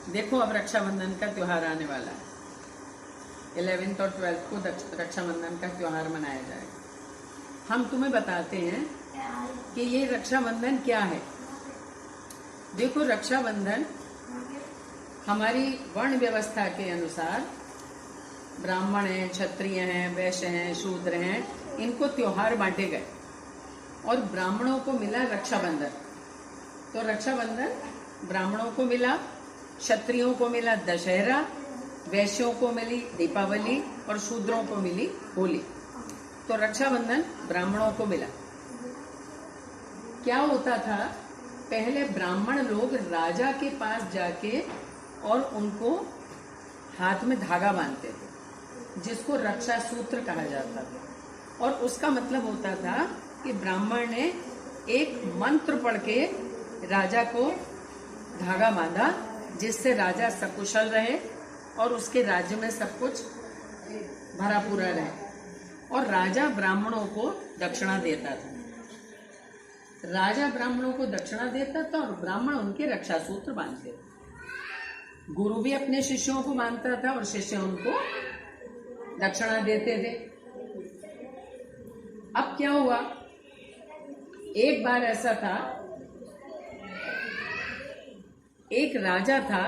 देखो अब रक्षाबंधन का त्योहार आने वाला है। 11th और 12th को रक्षाबंधन का त्योहार मनाया जाएगा। हम तुम्हें बताते हैं कि ये रक्षाबंधन क्या है। देखो, रक्षाबंधन हमारी वर्ण व्यवस्था के अनुसार ब्राह्मण हैं, क्षत्रिय हैं, वैश्य हैं, शूद्र हैं, इनको त्योहार बांटे गए और ब्राह्मणों को मिला रक्षाबंधन। तो रक्षाबंधन ब्राह्मणों को मिला, क्षत्रियों को मिला दशहरा, वैश्यों को मिली दीपावली और शूद्रों को मिली होली। तो रक्षाबंधन ब्राह्मणों को मिला। क्या होता था, पहले ब्राह्मण लोग राजा के पास जाके और उनको हाथ में धागा बांधते थे, जिसको रक्षा सूत्र कहा जाता था। और उसका मतलब होता था कि ब्राह्मण ने एक मंत्र पढ़ के राजा को धागा बांधा, जिससे राजा सकुशल रहे और उसके राज्य में सब कुछ भरा पूरा रहे। और राजा ब्राह्मणों को दक्षिणा देता था। राजा ब्राह्मणों को दक्षिणा देता था और ब्राह्मण उनके रक्षा सूत्र बांधते थे। गुरु भी अपने शिष्यों को बांधता था और शिष्य उनको दक्षिणा देते थे। अब क्या हुआ, एक बार ऐसा था, एक राजा था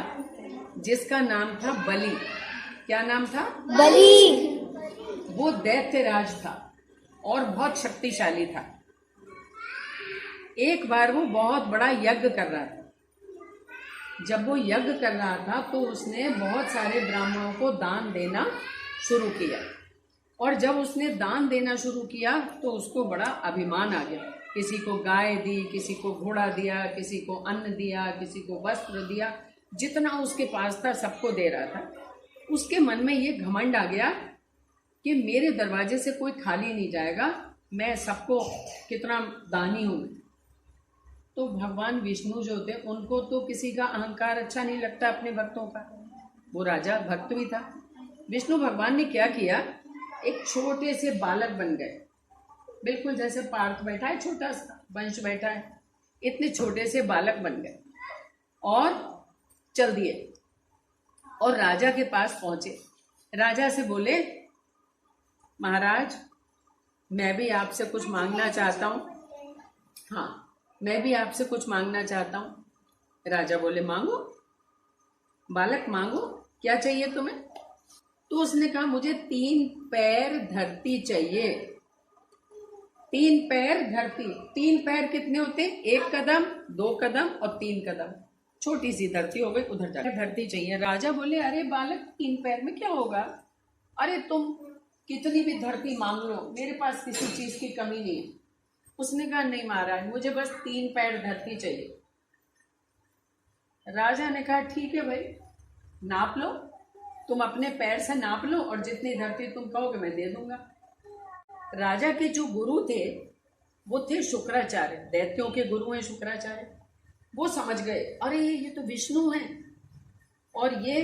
जिसका नाम था बलि। क्या नाम था? बलि। वो दैत्यराज था और बहुत शक्तिशाली था। एक बार वो बहुत बड़ा यज्ञ कर रहा था। जब वो यज्ञ कर रहा था तो उसने बहुत सारे ब्राह्मणों को दान देना शुरू किया। और जब उसने दान देना शुरू किया तो उसको बड़ा अभिमान आ गया। किसी को गाय दी, किसी को घोड़ा दिया, किसी को अन्न दिया, किसी को वस्त्र दिया, जितना उसके पास था सबको दे रहा था। उसके मन में ये घमंड आ गया कि मेरे दरवाजे से कोई खाली नहीं जाएगा, मैं सबको कितना दानी हूं। तो भगवान विष्णु जो थे, उनको तो किसी का अहंकार अच्छा नहीं लगता अपने भक्तों का। वो राजा भक्त भी था। विष्णु भगवान ने क्या किया, एक छोटे से बालक बन गए, बिल्कुल जैसे पार्थ बैठा है, छोटा सा वंश बैठा है, इतने छोटे से बालक बन गए और चल दिए और राजा के पास पहुंचे। राजा से बोले, महाराज मैं भी आपसे कुछ मांगना चाहता हूँ। हाँ, मैं भी आपसे कुछ मांगना चाहता हूँ। राजा बोले, मांगो बालक, मांगो, क्या चाहिए तुम्हें? तो उसने कहा, मुझे 3 पैर धरती चाहिए। 3 पैर धरती। 3 पैर कितने होते? 1 कदम, 2 कदम और 3 कदम। छोटी सी धरती हो गई, उधर जाकर धरती चाहिए। राजा बोले, अरे बालक, 3 पैर में क्या होगा? अरे तुम कितनी भी धरती मांग लो, मेरे पास किसी चीज की कमी नहीं है। उसने कहा, नहीं महाराज, मुझे बस 3 पैर धरती चाहिए। राजा ने कहा, ठीक है भाई, नाप लो, तुम अपने पैर से नाप लो और जितनी धरती तुम कहोगे मैं दे दूंगा। राजा के जो गुरु थे वो थे शुक्राचार्य, दैत्यों के गुरु हैं शुक्राचार्य। वो समझ गए, अरे ये तो विष्णु हैं और ये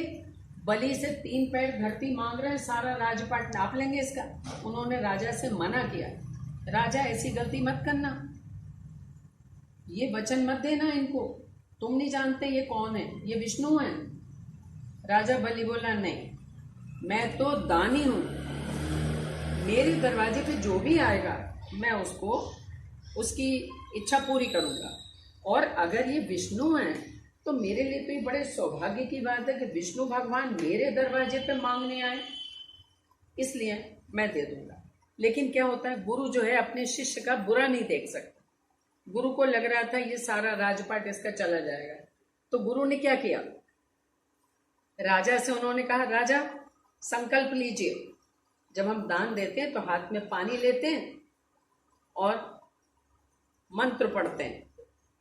बलि से 3 पैर धरती मांग रहे हैं, सारा राजपाट नाप लेंगे इसका। उन्होंने राजा से मना किया, राजा ऐसी गलती मत करना, ये वचन मत देना इनको, तुम नहीं जानते ये कौन है, ये विष्णु हैं। राजा बलि बोला, नहीं, मैं तो दानी हूं, मेरे दरवाजे पे जो भी आएगा मैं उसको उसकी इच्छा पूरी करूंगा। और अगर ये विष्णु हैं तो मेरे लिए तो ये बड़े सौभाग्य की बात है कि विष्णु भगवान मेरे दरवाजे पे मांगने आए, इसलिए मैं दे दूंगा। लेकिन क्या होता है, गुरु जो है अपने शिष्य का बुरा नहीं देख सकता। गुरु को लग रहा था ये सारा राजपाट इसका चला जाएगा, तो गुरु ने क्या किया, राजा से उन्होंने कहा, राजा संकल्प लीजिए, जब हम दान देते हैं तो हाथ में पानी लेते हैं और मंत्र पढ़ते हैं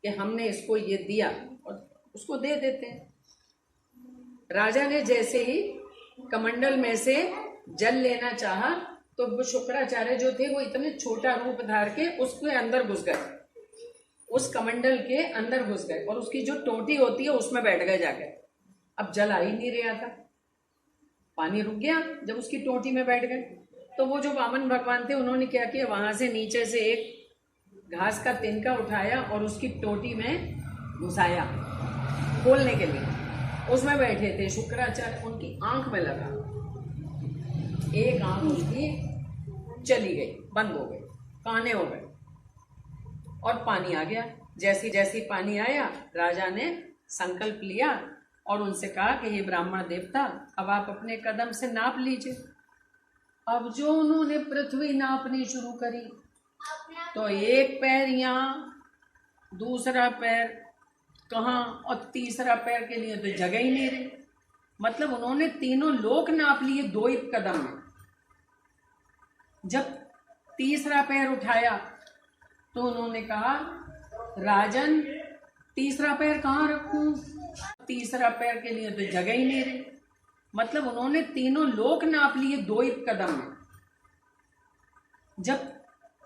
कि हमने इसको ये दिया और उसको दे देते हैं। राजा ने जैसे ही कमंडल में से जल लेना चाहा तो वो शुक्राचार्य जो थे वो इतने छोटा रूप धार के उसके अंदर घुस गए, उस कमंडल के अंदर घुस गए और उसकी जो टोटी होती है उसमें बैठ गए जाकर। अब जल आ ही नहीं रहा था, पानी रुक गया जब उसकी टोटी में बैठ गए। तो वो जो वामन भगवान थे उन्होंने क्या किया, वहां से नीचे से एक घास का तिनका उठाया और उसकी टोटी में घुसाया खोलने के लिए। उसमें बैठे थे शुक्राचार्य, उनकी आंख में लगा, एक आंख उनकी चली गई, बंद हो गई, काने हो गए और पानी आ गया। जैसी जैसी पानी आया, राजा ने संकल्प लिया और उनसे कहा कि हे ब्राह्मण देवता, अब आप अपने कदम से नाप लीजिए। अब जो उन्होंने पृथ्वी नापनी शुरू करी, तो एक पैर यहाँ, दूसरा पैर कहाँ और तीसरा पैर के लिए तो जगह ही नहीं रही। मतलब उन्होंने तीनों लोक नाप लिए 2 ही कदम में। जब तीसरा पैर उठाया तो उन्होंने कहा, राजन तीसरा पैर कहाँ रखूं? तीसरा पैर के लिए तो जगह ही नहीं रही। मतलब उन्होंने तीनों लोक नाप लिए 2 ही कदम में। जब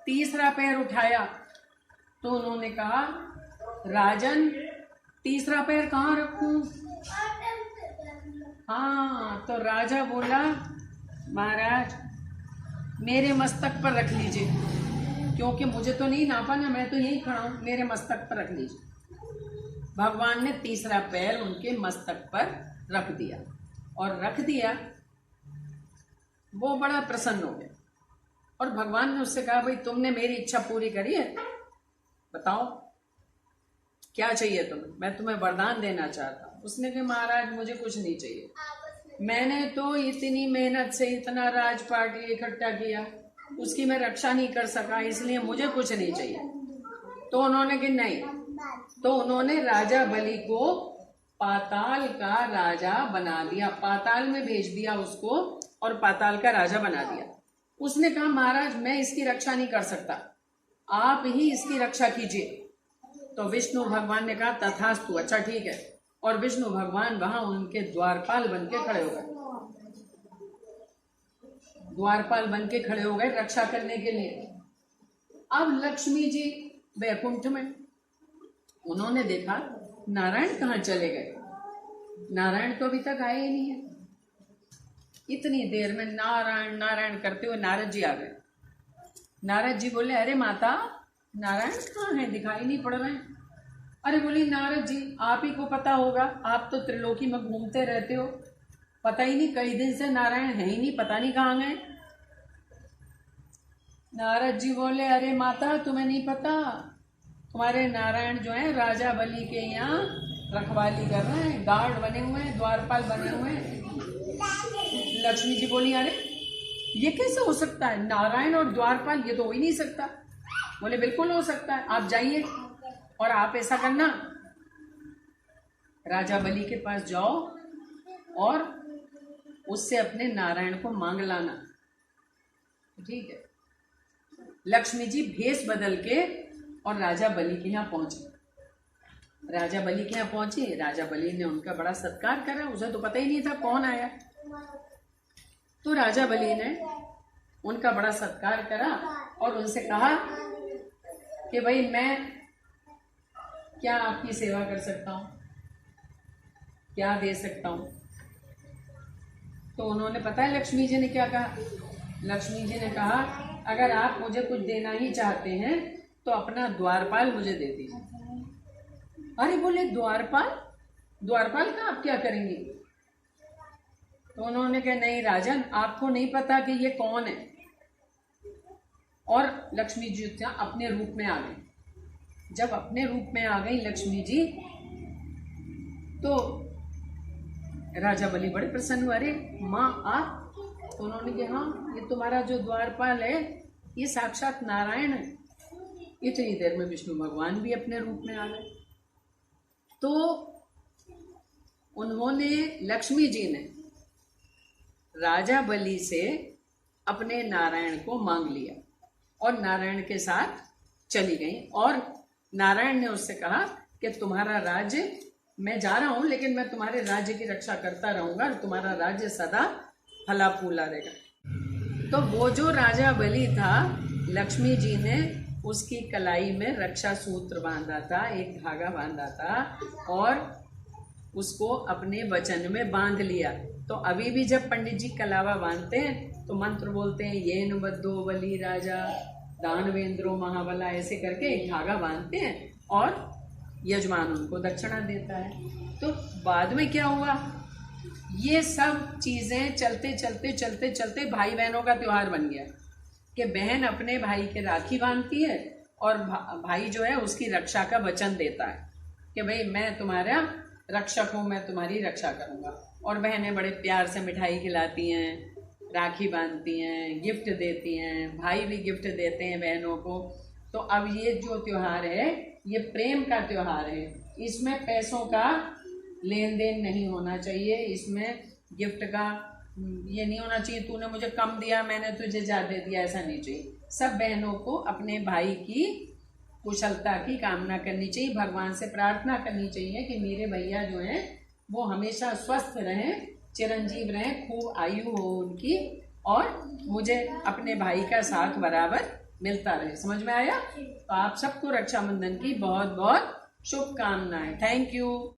तीसरा पैर उठाया तो उन्होंने कहा, राजन तीसरा पैर कहाँ रखूं? हाँ, तो राजा बोला, महाराज मेरे मस्तक पर रख लीजिए, क्योंकि मुझे तो नहीं नापा ना, मैं तो यहीं खड़ा हूं, मेरे मस्तक पर रख लीजिए। भगवान ने तीसरा पैर उनके मस्तक पर रख दिया और रख दिया। वो बड़ा प्रसन्न हो गया और भगवान ने उससे कहा, भाई तुमने मेरी इच्छा पूरी करी है, बताओ क्या चाहिए तुम्हें, मैं तुम्हें वरदान देना चाहता हूँ। उसने कहा, महाराज मुझे कुछ नहीं चाहिए, मैंने तो इतनी मेहनत से इतना राजपाट इकट्ठा किया, उसकी मैं रक्षा नहीं कर सका, इसलिए मुझे कुछ नहीं चाहिए। तो उन्होंने कहा नहीं, तो उन्होंने राजा बलि को पाताल का राजा बना दिया, पाताल में भेज दिया उसको और पाताल का राजा बना दिया। उसने कहा, महाराज मैं इसकी रक्षा नहीं कर सकता, आप ही इसकी रक्षा कीजिए। तो विष्णु भगवान ने कहा, तथास्तु, अच्छा ठीक है। और विष्णु भगवान वहां उनके द्वारपाल बन के खड़े हो गए, द्वारपाल बन के खड़े हो गए रक्षा करने के लिए। अब लक्ष्मी जी वैकुंठ में, उन्होंने देखा नारायण कहाँ चले गए, नारायण तो अभी तक आए ही नहीं है। इतनी देर में नारायण नारायण करते हुए नारद जी आ गए। नारद जी बोले, अरे माता नारायण कहाँ है, दिखाई नहीं पड़ रहे हैं। अरे बोली, नारद जी आप ही को पता होगा, आप तो त्रिलोकी में घूमते रहते हो, पता ही नहीं, कई दिन से नारायण है ही नहीं, पता नहीं कहाँ गए। नारद जी बोले, अरे माता तुम्हें नहीं पता, तुम्हारे नारायण जो है राजा बलि के यहाँ रखवाली कर रहे हैं, गार्ड बने हुए हैं, द्वारपाल बने हुए हैं। लक्ष्मी जी बोली, अरे ये कैसे हो सकता है, नारायण और द्वारपाल ये तो हो ही नहीं सकता। बोले, बिल्कुल हो सकता है, आप जाइए और आप ऐसा करना, राजा बलि के पास जाओ और उससे अपने नारायण को मांग लाना। ठीक है। लक्ष्मी जी भेष बदल के और राजा बलि के यहाँ पहुंचे। राजा बलि के यहाँ पहुंचे, राजा बलि ने उनका बड़ा सत्कार करा, उसे तो पता ही नहीं था कौन आया। तो राजा बलि ने उनका बड़ा सत्कार करा और उनसे कहा कि भाई मैं क्या आपकी सेवा कर सकता हूँ, क्या दे सकता हूँ। तो उन्होंने, पता है लक्ष्मी जी ने क्या कहा? लक्ष्मी जी ने कहा, अगर आप मुझे कुछ देना ही चाहते हैं तो अपना द्वारपाल मुझे दे दीजिए। अरे बोले, द्वारपाल, द्वारपाल का आप क्या करेंगे? तो उन्होंने कहा, नहीं राजन, आपको नहीं पता कि ये कौन है। और लक्ष्मी जी अपने रूप में आ गई। जब अपने रूप में आ गई लक्ष्मी जी, तो राजा बलि बड़े प्रसन्न हुए, अरे माँ आप? तो उन्होंने कहा, हाँ ये तुम्हारा जो द्वारपाल है ये साक्षात नारायण है। इतनी देर में विष्णु भगवान भी अपने रूप में आ गए। तो उन्होंने, लक्ष्मी जी ने राजा बलि से अपने नारायण को मांग लिया और नारायण के साथ चली गई। और नारायण ने उससे कहा कि तुम्हारा राज्य, मैं जा रहा हूं लेकिन मैं तुम्हारे राज्य की रक्षा करता रहूंगा और तुम्हारा राज्य सदा फला फूला रहेगा। तो वो जो राजा बलि था, लक्ष्मी जी ने उसकी कलाई में रक्षा सूत्र बांधा था, एक धागा बांधा था और उसको अपने वचन में बांध लिया। तो अभी भी जब पंडित जी कलावा बांधते हैं तो मंत्र बोलते हैं, येन बद्धो बलि राजा दानवेंद्रो महाबला, ऐसे करके एक धागा बांधते हैं और यजमान उनको दक्षिणा देता है। तो बाद में क्या हुआ, ये सब चीज़ें चलते चलते चलते चलते भाई बहनों का त्यौहार बन गया कि बहन अपने भाई के राखी बांधती है और भाई जो है उसकी रक्षा का वचन देता है कि भाई मैं तुम्हारा रक्षक हूँ, मैं तुम्हारी रक्षा करूँगा। और बहनें बड़े प्यार से मिठाई खिलाती हैं, राखी बांधती हैं, गिफ्ट देती हैं, भाई भी गिफ्ट देते हैं बहनों को। तो अब ये जो त्यौहार है ये प्रेम का त्यौहार है, इसमें पैसों का लेन देन नहीं होना चाहिए, इसमें गिफ्ट का ये नहीं होना चाहिए तूने मुझे कम दिया मैंने तुझे ज़्यादा दिया, ऐसा नहीं चाहिए। सब बहनों को अपने भाई की कुशलता की कामना करनी चाहिए, भगवान से प्रार्थना करनी चाहिए कि मेरे भैया जो हैं वो हमेशा स्वस्थ रहें, चिरंजीव रहें, खूब आयु हो उनकी और मुझे अपने भाई का साथ बराबर मिलता रहे। समझ में आया? तो आप सबको रक्षाबंधन की बहुत बहुत शुभकामनाएं। Thank you.